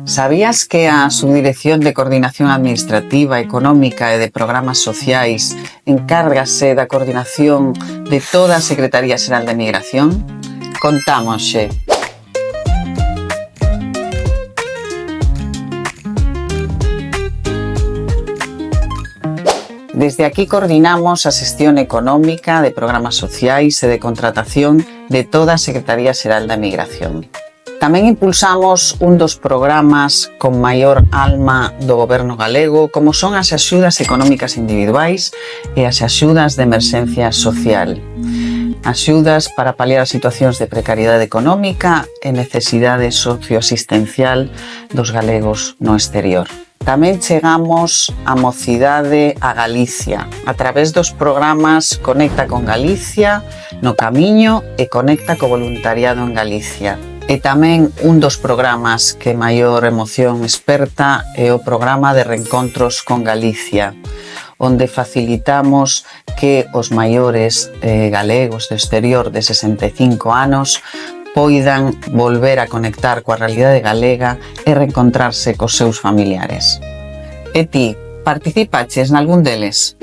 Sabías que a Subdirección de Coordinación Administrativa, Económica e de Programas Sociais encárgase da coordinación de toda a Secretaría Xeral de Migración? Contámosxe. Desde aquí coordinamos a xestión económica, de programas sociais e de contratación de toda a Secretaría Xeral da Migración. Tamén impulsamos un dos programas con maior alma do Goberno galego, como son as axudas económicas individuais e as axudas de emerxencia social. Axudas para paliar as situacións de precariedade económica e necesidade socioasistencial dos galegos no exterior. Tamén chegamos a mocidade a Galicia, a través dos programas Conecta con Galicia, No Camiño e Conecta co Voluntariado en Galicia. E tamén un dos programas que maior emoción esperta é o programa de reencontros con Galicia, onde facilitamos que os maiores galegos do exterior de 65 anos poidan volver a conectar coa realidade galega e reencontrarse cos seus familiares. E ti, participaches nalgún deles?